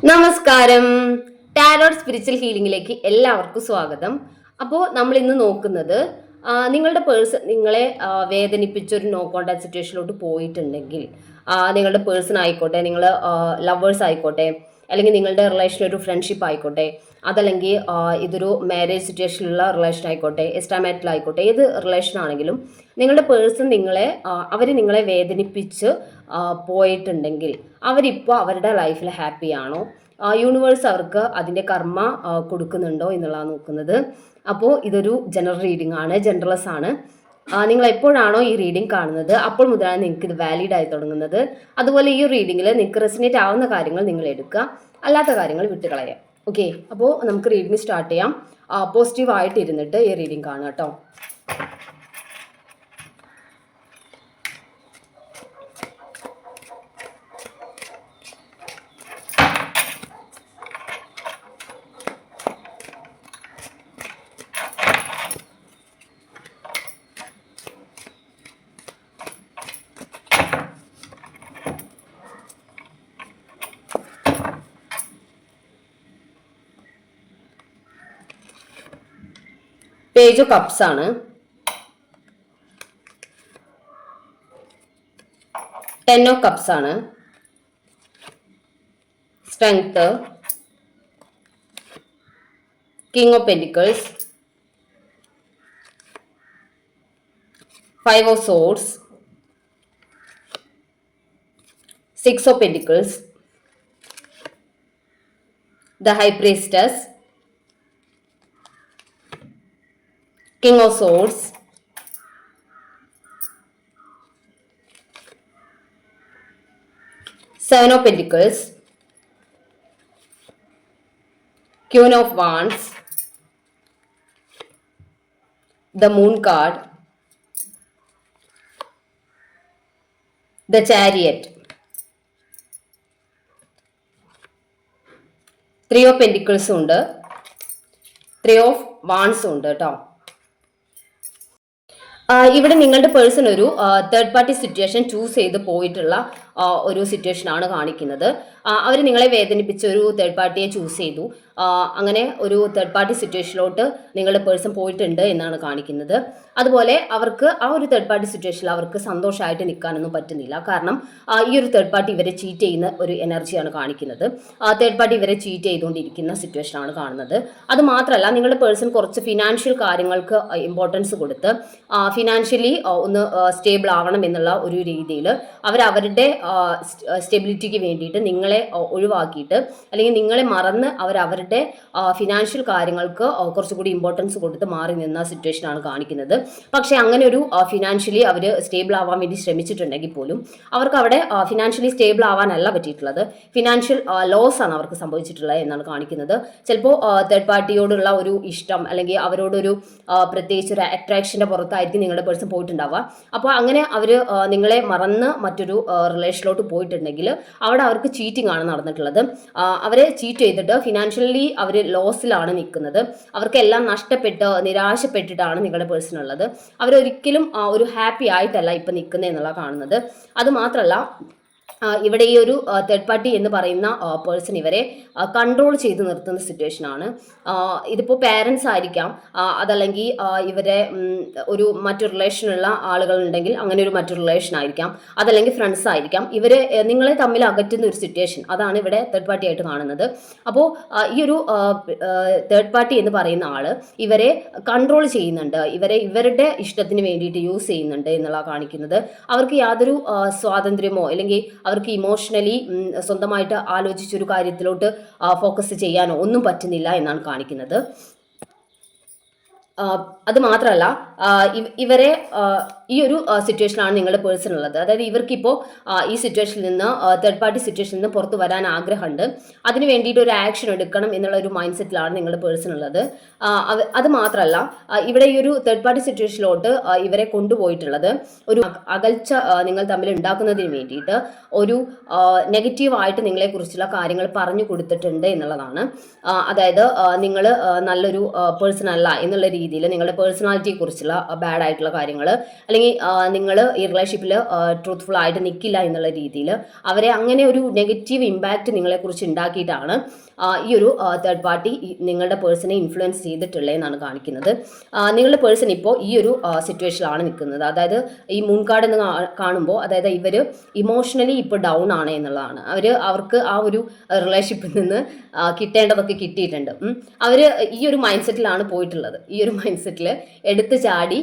നമസ്കാരം. Tarot spiritual ഹീലിംഗിലേക്ക് എല്ലാവർക്കും സ്വാഗതം. അപ്പോൾ നമ്മൾ ഇന്ന് നോക്കുന്നത് നിങ്ങളുടെ പേഴ്സൺ നിങ്ങളെ വേദനിപ്പിച്ച ഒരു നോ കോണ്ടാക്ട് സിറ്റുവേഷനിലോട്ട് പോയിട്ടുണ്ടെങ്കിൽ, നിങ്ങളുടെ പേഴ്സൺ ആയിക്കോട്ടെ, നിങ്ങൾ ലവേഴ്സ് ആയിക്കോട്ടെ, അല്ലെങ്കിൽ നിങ്ങളുടെ റിലേഷൻ ഒരു ഫ്രണ്ട്ഷിപ്പ് ആയിക്കോട്ടെ, അതല്ലെങ്കിൽ ഇതൊരു മാരേജ് സിറ്റുവേഷനിലുള്ള റിലേഷൻ ആയിക്കോട്ടെ, എസ്റ്റാമാറ്റിൽ ആയിക്കോട്ടെ, ഏത് റിലേഷൻ ആണെങ്കിലും നിങ്ങളുടെ പേഴ്സൺ അവർ നിങ്ങളെ വേദനിപ്പിച്ച് പോയിട്ടുണ്ടെങ്കിൽ അവരിപ്പോൾ അവരുടെ ലൈഫിൽ ഹാപ്പിയാണോ, യൂണിവേഴ്സ് അവർക്ക് അതിൻ്റെ കർമ്മ കൊടുക്കുന്നുണ്ടോ എന്നുള്ളതാണ് നോക്കുന്നത്. അപ്പോൾ ഇതൊരു ജനറൽ റീഡിംഗ് ആണ്, ജനറൽസ് ആണ്. നിങ്ങൾ എപ്പോഴാണോ ഈ റീഡിംഗ് കാണുന്നത് അപ്പോൾ മുതലാണ് നിങ്ങൾക്ക് ഇത് വാലിഡ് ആയി തുടങ്ങുന്നത്. അതുപോലെ ഈ റീഡിങ്ങിൽ നിങ്ങൾക്ക് റെസിനേറ്റ് ആവുന്ന കാര്യങ്ങൾ നിങ്ങൾ എടുക്കുക, അല്ലാത്ത കാര്യങ്ങൾ വിട്ടുകളയാം. ഓക്കെ, അപ്പോൾ നമുക്ക് റീഡിംഗ് സ്റ്റാർട്ട് ചെയ്യാം. പോസിറ്റീവായിട്ട് ഇരുന്നിട്ട് ഈ റീഡിംഗ് കാണുക കേട്ടോ. പേജ് ഓഫ് കപ്സ് ആണ്, ടെൻ ഓഫ് കപ്സ് ആണ്, strength, king of pentacles, five of swords, six of pentacles, the high priestess, King of Swords, Seven of Pentacles, Queen of Wands, the Moon card, the Chariot, Three of Pentacles ഉണ്ട്, Three of Wands ഉണ്ട് കേട്ടോ. ഇവിടെ നിങ്ങളുടെ person ഒരു third party situation choose ചെയ്ത് പോയിട്ടുള്ള ഒരു situation ആണ് കാണിക്കുന്നത്. അവർ നിങ്ങളെ വേദനിപ്പിച്ച ഒരു തേർഡ് പാർട്ടിയെ ചൂസ് ചെയ്തു. അങ്ങനെ ഒരു തേർഡ് പാർട്ടി സിറ്റുവേഷനിലോട്ട് നിങ്ങളുടെ പേഴ്സൺ പോയിട്ടുണ്ട് എന്നാണ് കാണിക്കുന്നത്. അതുപോലെ അവർക്ക് ആ ഒരു തേർഡ് പാർട്ടി സിറ്റുവേഷനിൽ അവർക്ക് സന്തോഷമായിട്ട് നിൽക്കാനൊന്നും പറ്റുന്നില്ല. കാരണം ഈ ഒരു തേർഡ് പാർട്ടി ഇവരെ ചീറ്റ് ചെയ്യുന്ന ഒരു എനർജിയാണ് കാണിക്കുന്നത്. തേർഡ് പാർട്ടി ഇവരെ ചീറ്റ് ചെയ്തുകൊണ്ടിരിക്കുന്ന സിറ്റുവേഷനാണ് കാണുന്നത്. അത് മാത്രമല്ല, നിങ്ങളുടെ പേഴ്സൺ കുറച്ച് ഫിനാൻഷ്യൽ കാര്യങ്ങൾക്ക് ഇമ്പോർട്ടൻസ് കൊടുത്ത് ഫിനാൻഷ്യലി ഒന്ന് സ്റ്റേബിൾ ആവണം എന്നുള്ള ഒരു രീതിയിൽ അവരുടെ സ്റ്റെബിലിറ്റിക്ക് വേണ്ടിയിട്ട് നിങ്ങളെ ഒഴിവാക്കിയിട്ട്, അല്ലെങ്കിൽ നിങ്ങളെ മറന്ന് അവരുടെ ഫിനാൻഷ്യൽ കാര്യങ്ങൾക്ക് കുറച്ചുകൂടി ഇമ്പോർട്ടൻസ് കൊടുത്ത് മാറി നിന്ന സിറ്റുവേഷനാണ് കാണിക്കുന്നത്. പക്ഷേ അങ്ങനെ ഒരു ഫിനാൻഷ്യലി അവർ സ്റ്റേബിൾ ആവാൻ വേണ്ടി ശ്രമിച്ചിട്ടുണ്ടെങ്കിൽ പോലും അവർക്ക് അവിടെ ഫിനാൻഷ്യലി സ്റ്റേബിൾ ആവാനല്ല പറ്റിയിട്ടുള്ളത്, ഫിനാൻഷ്യൽ ലോസ് ആണ് അവർക്ക് സംഭവിച്ചിട്ടുള്ളത് എന്നാണ് കാണിക്കുന്നത്. ചിലപ്പോൾ തേർഡ് പാർട്ടിയോടുള്ള ഒരു ഇഷ്ടം, അല്ലെങ്കിൽ അവരോടൊരു പ്രത്യേകിച്ച് ഒരു അട്രാക്ഷൻ്റെ പുറത്തായിരിക്കും നിങ്ങളുടെ പേഴ്സൺ പോയിട്ടുണ്ടാവുക. അപ്പോൾ അങ്ങനെ അവർ നിങ്ങളെ മറന്ന് മറ്റൊരു റിലേഷനിലോട്ട് പോയിട്ടുണ്ടെങ്കിൽ അവിടെ അവർക്ക് ചീറ്റിംഗ് ആണ് നടന്നിട്ടുള്ളത്. അവരെ ചീറ്റ് ചെയ്തിട്ട് ഫിനാൻഷ്യലി അവർ ലോസിലാണ് നിൽക്കുന്നത്. അവർക്കെല്ലാം നഷ്ടപ്പെട്ട് നിരാശപ്പെട്ടിട്ടാണ് നിങ്ങളുടെ പേഴ്സൺ ഉള്ളത്. അവരൊരിക്കലും ഒരു ഹാപ്പി ആയിട്ടല്ല ഇപ്പം നിൽക്കുന്നത് എന്നുള്ള കാണുന്നത്. അത് മാത്രമല്ല, ഇവിടെ ഈ ഒരു തേർഡ് പാർട്ടി എന്ന് പറയുന്ന പേഴ്സൺ ഇവരെ കൺട്രോൾ ചെയ്ത് നിർത്തുന്ന സിറ്റുവേഷനാണ്. ഇതിപ്പോൾ പേരൻസ് ആയിരിക്കാം, അതല്ലെങ്കിൽ ഇവരെ മറ്റൊരു റിലേഷനുള്ള ആളുകളുണ്ടെങ്കിൽ അങ്ങനെ ഒരു മറ്റൊരു റിലേഷൻ ആയിരിക്കാം, അതല്ലെങ്കിൽ ഫ്രണ്ട്സ് ആയിരിക്കാം. ഇവരെ നിങ്ങളെ തമ്മിൽ അകറ്റുന്ന ഒരു സിറ്റുവേഷൻ, അതാണ് ഇവിടെ തേർഡ് പാർട്ടി ആയിട്ട് കാണുന്നത്. അപ്പോൾ ഈ ഒരു തേർഡ് പാർട്ടി എന്ന് പറയുന്ന ആള് ഇവരെ കൺട്രോൾ ചെയ്യുന്നുണ്ട്, ഇവരുടെ ഇഷ്ടത്തിന് വേണ്ടിയിട്ട് യൂസ് ചെയ്യുന്നുണ്ട് എന്നുള്ള കാണിക്കുന്നത്. അവർക്ക് യാതൊരു സ്വാതന്ത്ര്യമോ അല്ലെങ്കിൽ അവർക്ക് ഇമോഷണലി സ്വന്തമായിട്ട് ആലോചിച്ചൊരു കാര്യത്തിലോട്ട് ഫോക്കസ് ചെയ്യാനോ ഒന്നും പറ്റുന്നില്ല എന്നാണ് കാണിക്കുന്നത്. അത് മാത്രമല്ല, ഇവരെ ഈ ഒരു സിറ്റുവേഷനാണ് നിങ്ങളുടെ പേഴ്സൺ ഉള്ളത്. അതായത് ഇവർക്കിപ്പോൾ ഈ സിറ്റുവേഷനിൽ നിന്ന്, തേർഡ് പാർട്ടി സിറ്റുവേഷനിൽ നിന്ന് പുറത്ത് വരാൻ ആഗ്രഹമുണ്ട്. അതിന് വേണ്ടിയിട്ട് ഒരു ആക്ഷൻ എടുക്കണം എന്നുള്ള ഒരു മൈൻഡ് സെറ്റിലാണ് നിങ്ങളുടെ പേഴ്സൺ ഉള്ളത്. അത് മാത്രമല്ല, ഇവിടെ ഈ ഒരു തേർഡ് പാർട്ടി സിറ്റുവേഷനിലോട്ട് ഇവരെ കൊണ്ടുപോയിട്ടുള്ളത് ഒരു അകൽച്ച നിങ്ങൾ തമ്മിൽ ഉണ്ടാക്കുന്നതിന് വേണ്ടിയിട്ട് ഒരു നെഗറ്റീവായിട്ട് നിങ്ങളെക്കുറിച്ചുള്ള കാര്യങ്ങൾ പറഞ്ഞു കൊടുത്തിട്ടുണ്ട് എന്നുള്ളതാണ്. അതായത് നിങ്ങൾ നല്ലൊരു പേഴ്സൺ അല്ല എന്നുള്ള രീതിയിൽ രീതിയിൽ നിങ്ങളുടെ പേഴ്സണാലിറ്റിയെ കുറിച്ചുള്ള ബാഡ് ആയിട്ടുള്ള കാര്യങ്ങൾ, അല്ലെങ്കിൽ നിങ്ങൾ ഈ റിലേഷൻഷിപ്പിൽ ട്രൂത്ത്ഫുൾ ആയിട്ട് നിൽക്കില്ല എന്നുള്ള രീതിയിൽ അവരെ അങ്ങനെ ഒരു നെഗറ്റീവ് ഇമ്പാക്റ്റ് നിങ്ങളെക്കുറിച്ച് ഉണ്ടാക്കിയിട്ടാണ് ഈ ഒരു തേർഡ് പാർട്ടി നിങ്ങളുടെ പേഴ്സണെ ഇൻഫ്ലുവൻസ് ചെയ്തിട്ടുള്ളതെന്നാണ് കാണിക്കുന്നത്. നിങ്ങളുടെ പേഴ്സൺ ഇപ്പോൾ ഈ ഒരു സിറ്റുവേഷനിലാണ് നിൽക്കുന്നത്. അതായത് ഈ മൂൺകാർഡ് എന്ന് കാണുമ്പോൾ അതായത് ഇവർ ഇമോഷണലി ഇപ്പോൾ ഡൗൺ ആണ് എന്നുള്ളതാണ്. അവർക്ക് ആ ഒരു റിലേഷൻഷിപ്പിൽ നിന്ന് കിട്ടേണ്ടതൊക്കെ കിട്ടിയിട്ടുണ്ട്. അവർ ഈ ഒരു മൈൻഡ് സെറ്റിലാണ് പോയിട്ടുള്ളത്. ഈ ഒരു മൈൻഡ് സെറ്റിൽ എടുത്ത് ചാടി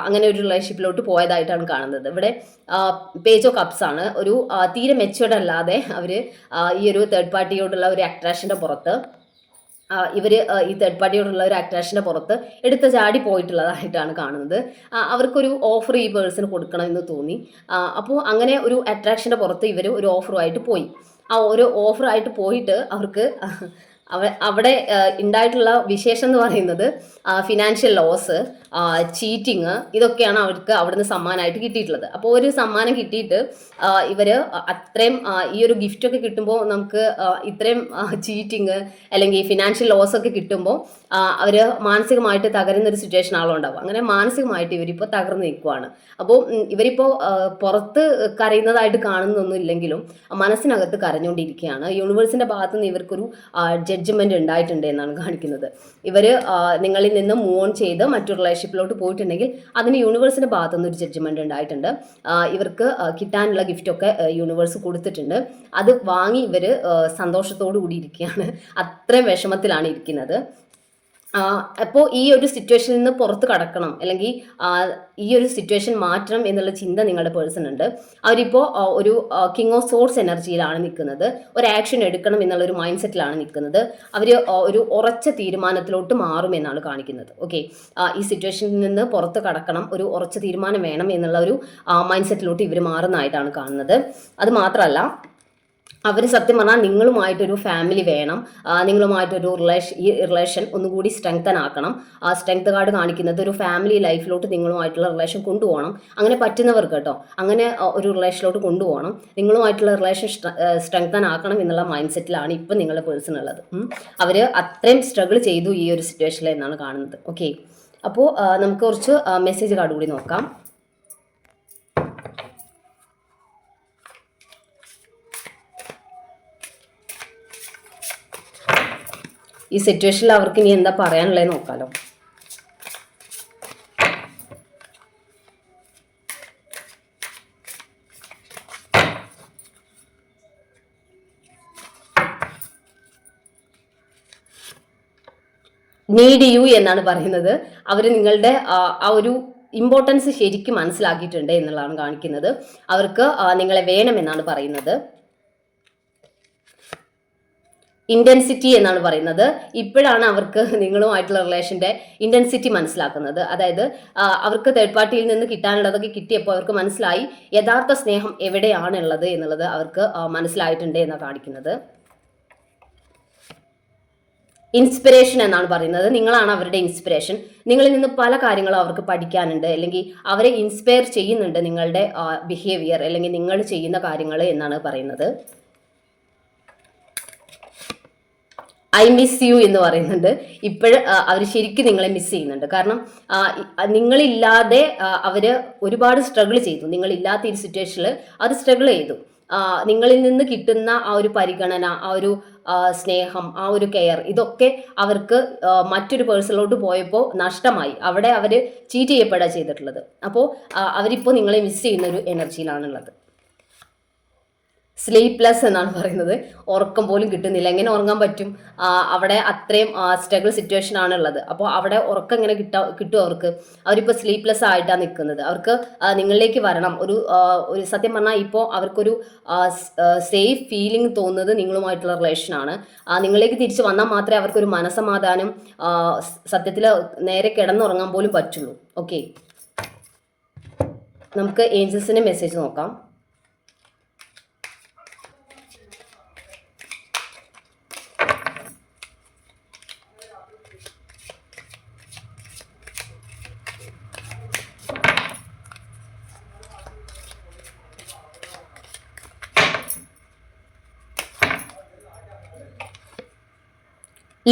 അങ്ങനെ ഒരു റിലേഷൻഷിപ്പിലോട്ട് പോയതായിട്ടാണ് കാണുന്നത്. ഇവിടെ പേജ് ഓഫ് കപ്സ് ആണ്. ഒരു തീരെ മെച്ചുവേർഡ് അല്ലാതെ അവർ ഈ ഒരു തേർഡ് പാർട്ടിയോടുള്ള ഒരു അട്രാക്ഷൻ്റെ പുറത്ത് ഈ തേർഡ് പാർട്ടിയോടുള്ള ഒരു അട്രാക്ഷൻ്റെ പുറത്ത് എടുത്ത് ചാടി പോയിട്ടുള്ളതായിട്ടാണ് കാണുന്നത്. അവർക്കൊരു ഓഫർ ഈ പേഴ്സൺ കൊടുക്കണമെന്ന് തോന്നി. അപ്പോൾ അങ്ങനെ ഒരു അട്രാക്ഷൻ്റെ പുറത്ത് ഇവർ ഒരു ഓഫറുമായിട്ട് പോയി. ആ ഒരു ഓഫറായിട്ട് പോയിട്ട് അവർക്ക് അവിടെ ഉണ്ടായിട്ടുള്ള വിശേഷം എന്ന് പറയുന്നത് ഫിനാൻഷ്യൽ ലോസ്, ചീറ്റിങ്, ഇതൊക്കെയാണ് അവർക്ക് അവിടുന്ന് സമ്മാനമായിട്ട് കിട്ടിയിട്ടുള്ളത്. അപ്പോൾ ഒരു സമ്മാനം കിട്ടിയിട്ട് ഇവർ അത്രയും ഈ ഒരു ഗിഫ്റ്റൊക്കെ കിട്ടുമ്പോൾ നമുക്ക് ഇത്രയും ചീറ്റിങ് അല്ലെങ്കിൽ ഫിനാൻഷ്യൽ ലോസ് ഒക്കെ കിട്ടുമ്പോൾ അവർ മാനസികമായിട്ട് തകരുന്നൊരു സിറ്റുവേഷൻ ആളുണ്ടാവും. അങ്ങനെ മാനസികമായിട്ട് ഇവരിപ്പോൾ തകർന്നു നിൽക്കുവാണ്. അപ്പോൾ ഇവരിപ്പോൾ പുറത്ത് കരയുന്നതായിട്ട് കാണുന്നൊന്നും ഇല്ലെങ്കിലും മനസ്സിനകത്ത് കരഞ്ഞുകൊണ്ടിരിക്കുകയാണ്. യൂണിവേഴ്സിൻ്റെ ഭാഗത്ത് നിന്ന് ഇവർക്കൊരു ജഡ്ജ്മെൻറ്റ് ഉണ്ടായിട്ടുണ്ട് എന്നാണ് കാണിക്കുന്നത്. ഇവർ നിങ്ങളിൽ നിന്ന് മൂവ് ഓൺ ചെയ്ത് മറ്റൊരു റിലേഷൻഷിപ്പിലോട്ട് പോയിട്ടുണ്ടെങ്കിൽ അതിന് യൂണിവേഴ്സിൻ്റെ ഭാഗത്തു നിന്ന് ഒരു ജഡ്ജ്മെൻറ്റ് ഉണ്ടായിട്ടുണ്ട്. ഇവർക്ക് കിട്ടാനുള്ള ഗിഫ്റ്റൊക്കെ യൂണിവേഴ്സ് കൊടുത്തിട്ടുണ്ട്. അത് വാങ്ങി ഇവർ സന്തോഷത്തോടു കൂടി ഇരിക്കുകയാണ്. അത്രയും വിഷമത്തിലാണ് ഇരിക്കുന്നത്. അപ്പോൾ ഈ ഒരു സിറ്റുവേഷനിൽ നിന്ന് പുറത്ത് കടക്കണം, അല്ലെങ്കിൽ ഈ ഒരു സിറ്റുവേഷൻ മാറ്റണം എന്നുള്ള ചിന്ത നിങ്ങളുടെ പേഴ്സൺ ഉണ്ട്. അവരിപ്പോൾ ഒരു കിങ് ഓഫ് സോർട്സ് എനർജിയിലാണ് നിൽക്കുന്നത്. ഒരു ആക്ഷൻ എടുക്കണം എന്നുള്ളൊരു മൈൻഡ് സെറ്റിലാണ് നിൽക്കുന്നത്. അവർ ഒരു ഉറച്ച തീരുമാനത്തിലോട്ട് മാറുമെന്നാണ് കാണിക്കുന്നത്. ഓക്കെ, ഈ സിറ്റുവേഷനിൽ നിന്ന് പുറത്ത് കടക്കണം, ഒരു ഉറച്ച തീരുമാനം വേണം എന്നുള്ള ഒരു മൈൻഡ് സെറ്റിലോട്ട് ഇവർ മാറുന്നതായിട്ടാണ് കാണുന്നത്. അത് മാത്രമല്ല, അവർ സത്യം പറഞ്ഞാൽ നിങ്ങളുമായിട്ടൊരു ഫാമിലി വേണം, നിങ്ങളുമായിട്ടൊരു റിലേഷൻ ഒന്നുകൂടി സ്ട്രെങ്തൻ ആക്കണം. ആ സ്ട്രെങ്ത് കാർഡ് കാണിക്കുന്നത് ഒരു ഫാമിലി ലൈഫിലോട്ട് നിങ്ങളുമായിട്ടുള്ള റിലേഷൻ കൊണ്ടുപോകണം. അങ്ങനെ പറ്റുന്നവർക്ക് കേട്ടോ, അങ്ങനെ ഒരു റിലേഷനിലോട്ട് കൊണ്ടുപോകണം, നിങ്ങളുമായിട്ടുള്ള റിലേഷൻ സ്ട്രെങ്തൻ ആക്കണം എന്നുള്ള മൈൻഡ് സെറ്റിലാണ് ഇപ്പം നിങ്ങളുടെ പേഴ്സൺ ഉള്ളത്. അവർ അത്രയും സ്ട്രഗിൾ ചെയ്തു ഈ ഒരു സിറ്റുവേഷനിൽ എന്നാണ് കാണുന്നത്. ഓക്കെ, അപ്പോൾ നമുക്ക് കുറച്ച് മെസ്സേജ് കാർഡ് കൂടി നോക്കാം. ഈ സിറ്റുവേഷനിൽ അവർക്ക് ഇനി എന്താ പറയാനുള്ളത് നോക്കാലോ. നീഡ് യു എന്നാണ് പറയുന്നത്. അവർ നിങ്ങളുടെ ആ ഒരു ഇമ്പോർട്ടൻസ് ശരിക്കും മനസ്സിലാക്കിയിട്ടുണ്ട് എന്നുള്ളതാണ് കാണിക്കുന്നത്. അവർക്ക് നിങ്ങളെ വേണമെന്നാണ് പറയുന്നത്. ഇൻറ്റൻസിറ്റി എന്നാണ് പറയുന്നത്. ഇപ്പോഴാണ് അവർക്ക് നിങ്ങളുമായിട്ടുള്ള റിലേഷൻ്റെ ഇൻറ്റൻസിറ്റി മനസ്സിലാക്കുന്നത്. അതായത് അവർക്ക് തേർഡ് പാർട്ടിയിൽ നിന്ന് കിട്ടാനുള്ളതൊക്കെ കിട്ടിയപ്പോൾ അവർക്ക് മനസ്സിലായി യഥാർത്ഥ സ്നേഹം എവിടെയാണുള്ളത് എന്നുള്ളത് അവർക്ക് മനസ്സിലായിട്ടുണ്ട് എന്നാണ് കാണിക്കുന്നത്. ഇൻസ്പിറേഷൻ എന്നാണ് പറയുന്നത്. നിങ്ങളാണ് അവരുടെ ഇൻസ്പിറേഷൻ. നിങ്ങളിൽ നിന്ന് പല കാര്യങ്ങളും അവർക്ക് പഠിക്കാനുണ്ട്, അല്ലെങ്കിൽ അവരെ ഇൻസ്പയർ ചെയ്യുന്നുണ്ട് നിങ്ങളുടെ ബിഹേവിയർ അല്ലെങ്കിൽ നിങ്ങൾ ചെയ്യുന്ന കാര്യങ്ങൾ എന്നാണ് പറയുന്നത്. ഐ മിസ് യു എന്ന് പറയുന്നുണ്ട്. ഇപ്പോഴും അവർ ശരിക്കും നിങ്ങളെ മിസ് ചെയ്യുന്നുണ്ട്. കാരണം നിങ്ങളില്ലാതെ അവർ ഒരുപാട് സ്ട്രഗിൾ ചെയ്തു. നിങ്ങളില്ലാത്ത ഈ സിറ്റുവേഷനിൽ അവർ സ്ട്രഗിൾ ചെയ്തു. നിങ്ങളിൽ നിന്ന് കിട്ടുന്ന ആ ഒരു പരിഗണന, ആ ഒരു സ്നേഹം, ആ ഒരു കെയർ, ഇതൊക്കെ അവർക്ക് മറ്റൊരു പേഴ്സണിലോട്ട് പോയപ്പോൾ നഷ്ടമായി. അവിടെ അവർ ചീറ്റ് ചെയ്യപ്പെടുക ചെയ്തിട്ടുള്ളത്. അപ്പോൾ അവരിപ്പോൾ നിങ്ങളെ മിസ് ചെയ്യുന്ന ഒരു എനർജിയിലാണുള്ളത്. സ്ലീപ്ലെസ് എന്നാണ് പറയുന്നത്. ഉറക്കം പോലും കിട്ടുന്നില്ല. എങ്ങനെ ഉറങ്ങാൻ പറ്റും? അവിടെ അത്രയും സ്ട്രഗിൾ സിറ്റുവേഷൻ ആണുള്ളത്. അപ്പോൾ അവിടെ ഉറക്കം എങ്ങനെ കിട്ടും അവർക്ക്? അവരിപ്പോൾ സ്ലീപ്ലെസ് ആയിട്ടാണ് നിൽക്കുന്നത്. അവർക്ക് നിങ്ങളിലേക്ക് വരണം. ഒരു സത്യം പറഞ്ഞാൽ ഇപ്പോൾ അവർക്കൊരു സേഫ് ഫീലിംഗ് തോന്നുന്നത് നിങ്ങളുമായിട്ടുള്ള റിലേഷനാണ്. നിങ്ങളിലേക്ക് തിരിച്ച് വന്നാൽ മാത്രമേ അവർക്കൊരു മനസ്സമാധാനം, സത്യത്തിൽ നേരെ കിടന്നുറങ്ങാൻ പോലും പറ്റുള്ളൂ. ഓക്കെ, നമുക്ക് ഏഞ്ചൽസിൻ്റെ മെസ്സേജ് നോക്കാം.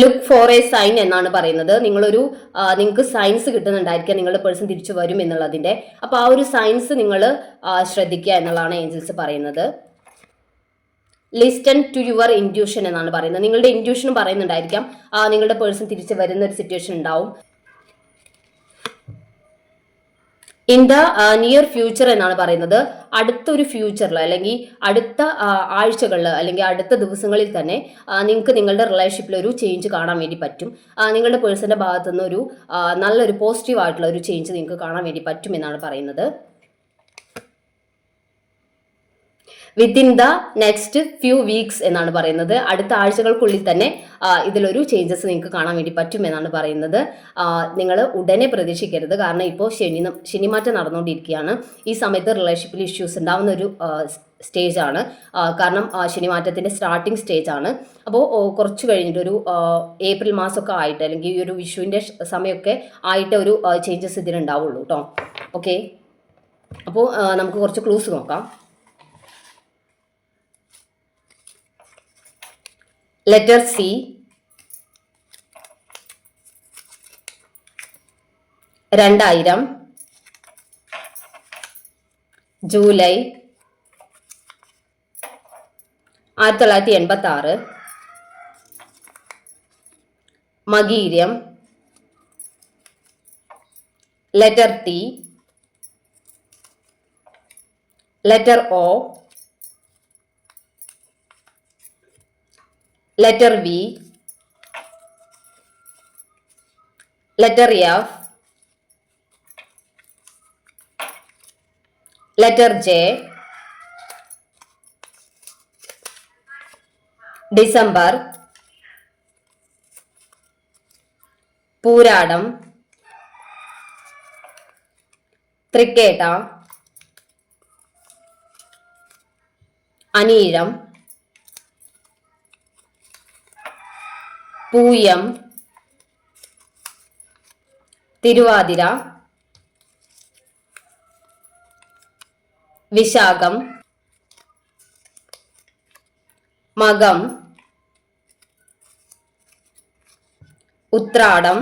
ലുക്ക് ഫോർ എ സൈൻ എന്നാണ് പറയുന്നത്. നിങ്ങൾക്ക് സയൻസ് കിട്ടുന്നുണ്ടായിരിക്കാം നിങ്ങളുടെ പേഴ്സൺ തിരിച്ചു വരും എന്നുള്ളതിന്റെ. അപ്പൊ ആ ഒരു സയൻസ് നിങ്ങൾ ശ്രദ്ധിക്കുക എന്നുള്ളതാണ് ഏഞ്ചൽസ് പറയുന്നത്. ലിസ്റ്റൺ ടു യുവർ ഇൻഡ്യൂഷൻ എന്നാണ് പറയുന്നത്. നിങ്ങളുടെ ഇൻഡ്യൂഷനും പറയുന്നുണ്ടായിരിക്കാം നിങ്ങളുടെ പേഴ്സൺ തിരിച്ചു വരുന്ന ഒരു സിറ്റുവേഷൻ ഉണ്ടാവും. ഇൻ ദ നിയർ ഫ്യൂച്ചർ എന്നാണ് പറയുന്നത്. അടുത്തൊരു ഫ്യൂച്ചറിൽ അല്ലെങ്കിൽ അടുത്ത ആഴ്ചകളിൽ അല്ലെങ്കിൽ അടുത്ത ദിവസങ്ങളിൽ തന്നെ നിങ്ങൾക്ക് നിങ്ങളുടെ റിലേഷൻഷിപ്പിൽ ഒരു ചേഞ്ച് കാണാൻ വേണ്ടി പറ്റും. നിങ്ങളുടെ പേഴ്സന്റെ ഭാഗത്തു നിന്ന് ഒരു നല്ലൊരു പോസിറ്റീവ് ആയിട്ടുള്ള ഒരു ചേഞ്ച് നിങ്ങൾക്ക് കാണാൻ വേണ്ടി പറ്റും എന്നാണ് പറയുന്നത്. Within the next few weeks എന്നാണ് പറയുന്നത്. അടുത്ത ആഴ്ചകൾക്കുള്ളിൽ തന്നെ ഇതിലൊരു ചേഞ്ചസ് നിങ്ങൾക്ക് കാണാൻ വേണ്ടി പറ്റും എന്നാണ് പറയുന്നത്. നിങ്ങൾ ഉടനെ പ്രതീക്ഷിക്കരുത്, കാരണം ഇപ്പോൾ ശനിമാറ്റം നടന്നുകൊണ്ടിരിക്കുകയാണ്. ഈ സമയത്ത് റിലേഷൻഷിപ്പിൽ ഇഷ്യൂസ് ഉണ്ടാവുന്ന ഒരു സ്റ്റേജ് ആണ്. കാരണം ശനിമാറ്റത്തിന്റെ സ്റ്റാർട്ടിങ് സ്റ്റേജ് ആണ്. അപ്പോൾ കുറച്ച് കഴിഞ്ഞിട്ട് ഒരു ഏപ്രിൽ മാസമൊക്കെ ആയിട്ട് അല്ലെങ്കിൽ ഈ ഒരു വിഷുവിന്റെ സമയമൊക്കെ ആയിട്ട് ഒരു ചേഞ്ചസ് ഇതിലുണ്ടാവുള്ളൂ കേട്ടോ. ഓക്കെ, അപ്പോൾ നമുക്ക് കുറച്ച് ക്ലൂസ് നോക്കാം. ലെറ്റർ സി, രണ്ടായിരം, ജൂലൈ 1986, മകീര്യം, letter T, letter O, letter V, letter F, letter J, December, പൂരാടം, തൃക്കേട്ട, അനീഴം, പൂയം, തിരുവാതിര, വിശാഖം, മകം, ഉത്രാടം,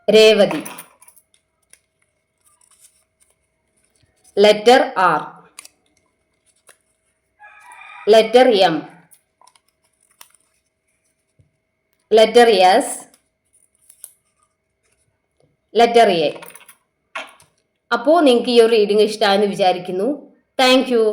രേവതി. Letter R, letter M, letter S, letter A. അപ്പോൾ നിങ്ങൾക്ക് ഈ ഒരു റീഡിംഗ് ഇഷ്ടമായെന്ന് വിചാരിക്കുന്നു. Thank U.